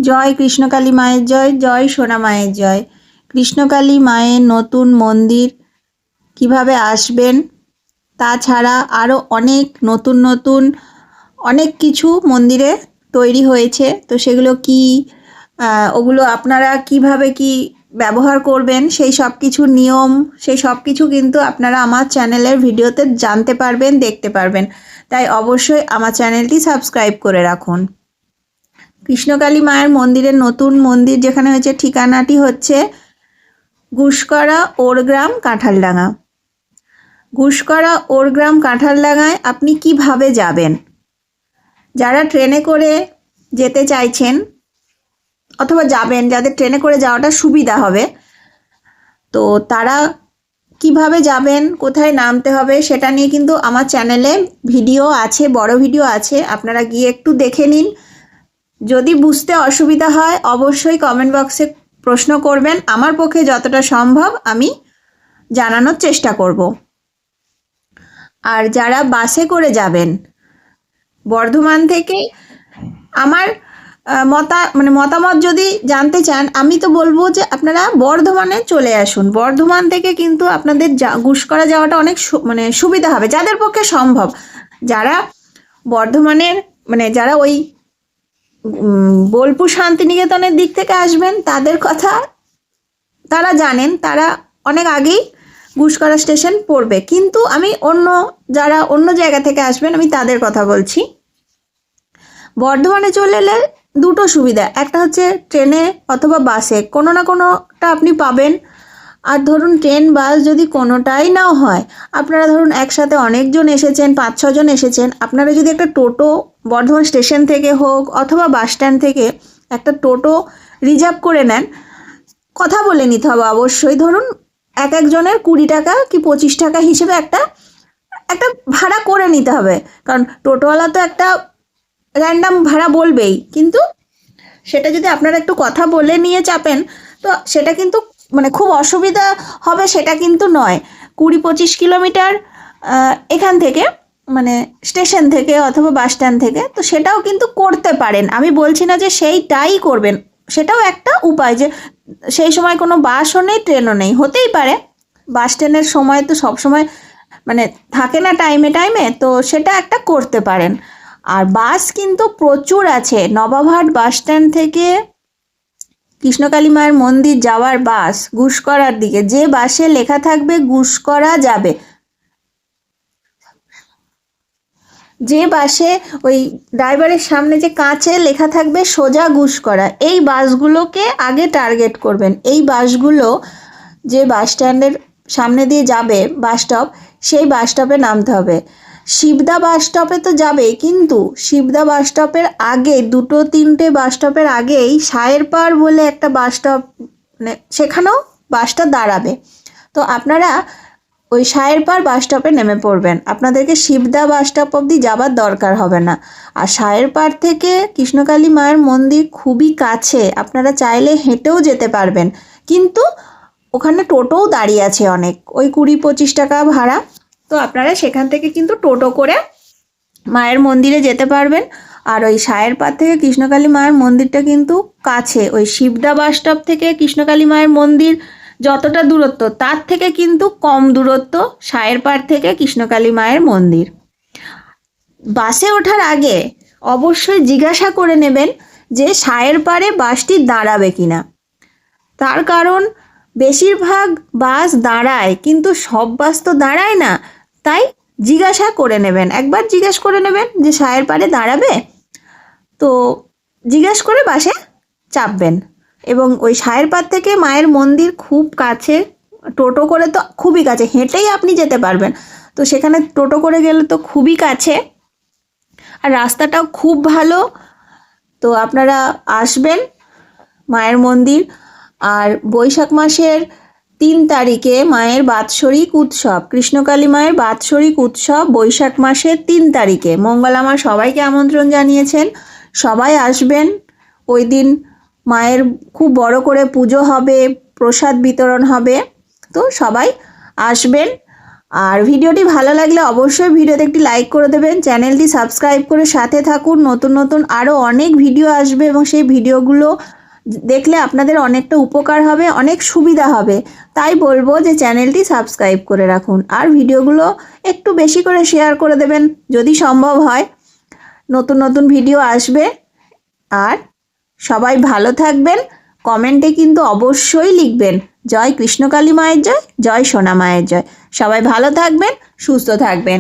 জয় কৃষ্ণকালী মায়ের জয়, জয় সোনা মায়ের জয়। কৃষ্ণকালী মায়ের নতুন মন্দির কিভাবে আসবেন, তাছাড়া আরও অনেক নতুন নতুন অনেক কিছু মন্দিরে তৈরি হয়েছে। তো সেগুলো কি, ওগুলো আপনারা কিভাবে কি ব্যবহার করবেন, সেই সব কিছু নিয়ম, সেই সব কিছু কিন্তু আপনারা আমার চ্যানেলের ভিডিওতে জানতে পারবেন, দেখতে পারবেন। তাই অবশ্যই আমার চ্যানেলটি সাবস্ক্রাইব করে রাখুন। কৃষ্ণকালী মায়ের মন্দিরের নতুন মন্দির যেখানে হয়েছে, ঠিকানাটি হচ্ছে ঘুষকরা ওরগ্রাম কাঁঠালডাঙ্গা। ঘুষকরা ওরগ্রাম কাঁঠালডাঙ্গায় আপনি কিভাবে যাবেন? যারা ট্রেনে করে যেতে চাইছেন অথবা যাবেন, যাদের ট্রেনে করে যাওয়াটা সুবিধা হবে, তো তারা কিভাবে যাবেন, কোথায় নামতে হবে, সেটা নিয়ে কিন্তু আমার চ্যানেলে ভিডিও আছে, বড় ভিডিও আছে, আপনারা গিয়ে একটু দেখে নিন। যদি বুঝতে অসুবিধা হয় অবশ্যই কমেন্ট বক্সে প্রশ্ন করবেন, আমার পক্ষে যতটা সম্ভব আমি জানানোর চেষ্টা করব। আর যারা বাসে করে যাবেন বর্ধমান থেকে, আমার মতামত যদি জানতে চান, আমি তো বলবো যে আপনারা বর্ধমানে চলে আসুন। বর্ধমান থেকে কিন্তু আপনাদের ঘুষকরা যাওয়াটা অনেক সুবিধা হবে, যাদের পক্ষে সম্ভব। যারা বর্ধমানের যারা ওই বোলপুর শান্তিনিকেতনের দিক থেকে আসবেন, তাদের কথা তারা জানেন, তারা অনেক আগেই ঘুষকরা স্টেশন পড়বে। কিন্তু আমি যারা অন্য জায়গা থেকে আসবেন, আমি তাদের কথা বলছি। বর্ধমানে চলে এলে দুটো সুবিধা, একটা হচ্ছে ট্রেনে অথবা বাসে কোনো না কোনোটা আপনি পাবেন। আর ধরুন ট্রেন বাস যদি কোনোটাই নাও হয়, আপনারা ধরুন একসাথে অনেকজন এসেছেন, 5-6 জন এসেছেন, আপনারা যদি একটা টোটো বর্ধমান স্টেশন থেকে হোক অথবা বাস স্ট্যান্ড থেকে একটা টোটো রিজার্ভ করে নেন, কথা বলে নিতে হবে অবশ্যই। ধরুন এক একজনের 20 টাকা কি 25 টাকা হিসেবে একটা ভাড়া করে নিতে হবে, কারণ টোটোওয়ালা তো একটা র্যান্ডাম ভাড়া বলবেই, কিন্তু সেটা যদি আপনারা একটু কথা বলে নিয়ে চাপেন, তো সেটা কিন্তু খুব অসুবিধা হবে সেটা কিন্তু নয়। 20-25 কিলোমিটার এখান থেকে স্টেশন থেকে অথবা বাস স্ট্যান্ড থেকে, তো সেটাও কিন্তু করতে পারেন। আমি বলছি না যে সেইটাই করবেন, সেটাও একটা উপায়। যে সেই সময় কোনো বাসও নেই, ট্রেনও নেই, হতেই পারে। বাস ট্রেনের সময় তো সবসময় থাকে না টাইমে, তো সেটা একটা করতে পারেন। আর বাস কিন্তু প্রচুর আছে। নবাবহাট বাস স্ট্যান্ড থেকে কৃষ্ণকালী মায়ের মন্দির যাওয়ার বাস ঘুষকরার দিকে, যে বাসে লেখা থাকবে ঘুষকরা যাবে, যে বাসে ওই ড্রাইভারের সামনে যে কাঁচে লেখা থাকবে সোজা ঘুষকরা, এই বাসগুলোকে আগে টার্গেট করবেন। এই বাসগুলো যে বাস স্ট্যান্ডের সামনে দিয়ে যাবে, বাস স্টপ, সেই বাস স্টপে নামতে হবে। শিবদা বাস স্টপে তো যাবে, কিন্তু শিবদা বাস স্টপের আগে 2-3টে বাস স্টপের আগেই সায়েরপাড় বলে একটা বাস স্টপ, সেখানেও বাসটা দাঁড়াবে। তো আপনারা ওই সায়েরপাড় বাস স্টপে নেমে পড়বেন, আপনাদেরকে শিবদা বাস স্টপ অবধি যাবার দরকার হবে না। আর সায়েরপাড় থেকে কৃষ্ণকালী মায়ের মন্দির খুবই কাছে, আপনারা চাইলে হেঁটেও যেতে পারবেন, কিন্তু ওখানে টোটোও দাঁড়িয়ে আছে অনেক, ওই 20-25 টাকা ভাড়া। তো আপনারা সেখান থেকে কিন্তু টোটো করে মায়ের মন্দিরে যেতে পারবেন। আর ওই সায়েরপাড় থেকে কৃষ্ণকালী মায়ের মন্দিরটা কিন্তু কাছে, ওই শিবদা বাস স্টপ থেকে কৃষ্ণকালী মায়ের মন্দির যতটা দূরত্ব, তার থেকে কিন্তু কম দূরত্ব সায়েরপাড় থেকে কৃষ্ণকালী মায়ের মন্দির। বাসে ওঠার আগে অবশ্যই জিজ্ঞাসা করে নেবেন যে সায়েরপাড়ে বাসটি দাঁড়াবে কিনা। তার কারণ বেশিরভাগ বাস দাঁড়ায়, কিন্তু সব বাস তো দাঁড়ায় না, তাই জিজ্ঞাসা করে নেবেন, একবার জিজ্ঞেস করে নেবেন যে সায়েরপাড়ে দাঁড়াবে, তো জিজ্ঞেস করে বাসে চাপবেন। এবং ওই সায়েরপাড় থেকে মায়ের মন্দির খুব কাছে, টোটো করে তো খুবই কাছে, হেঁটেই আপনি যেতে পারবেন, তো সেখানে টোটো করে গেলে তো খুবই কাছে, আর রাস্তাটাও খুব ভালো। তো আপনারা আসবেন মায়ের মন্দির। আর বৈশাখ মাসের 3 তারিখে মায়ের বাৎসরিক উৎসব, কৃষ্ণকালী মায়ের বাৎসরিক উৎসব বৈশাখ মাসের 3 তারিখে। মঙ্গলা মা সবাইকে আমন্ত্রণ জানিয়েছেন, সবাই আসবেন। ওই দিন মায়ের খুব বড় করে পুজো হবে, প্রসাদ বিতরণ হবে, তো সবাই আসবেন। আর ভিডিওটি ভালো লাগলে অবশ্যই ভিডিওতে একটি লাইক করে দেবেন, চ্যানেলটি সাবস্ক্রাইব করে সাথে থাকুন। নতুন নতুন আরও অনেক ভিডিও আসবে এবং সেই ভিডিওগুলো দেখলে আপনাদের অনেকটা উপকার হবে, অনেক সুবিধা হবে। তাই বলবো যে চ্যানেলটি সাবস্ক্রাইব করে রাখুন আর ভিডিওগুলো একটু বেশি করে শেয়ার করে দেবেন যদি সম্ভব হয়। নতুন নতুন ভিডিও আসবে। আর সবাই ভালো থাকবেন। কমেন্টে কিন্তু অবশ্যই লিখবেন জয় কৃষ্ণকালী মায়ের জয়, জয় সোনা মায়ের জয়। সবাই ভালো থাকবেন, সুস্থ থাকবেন।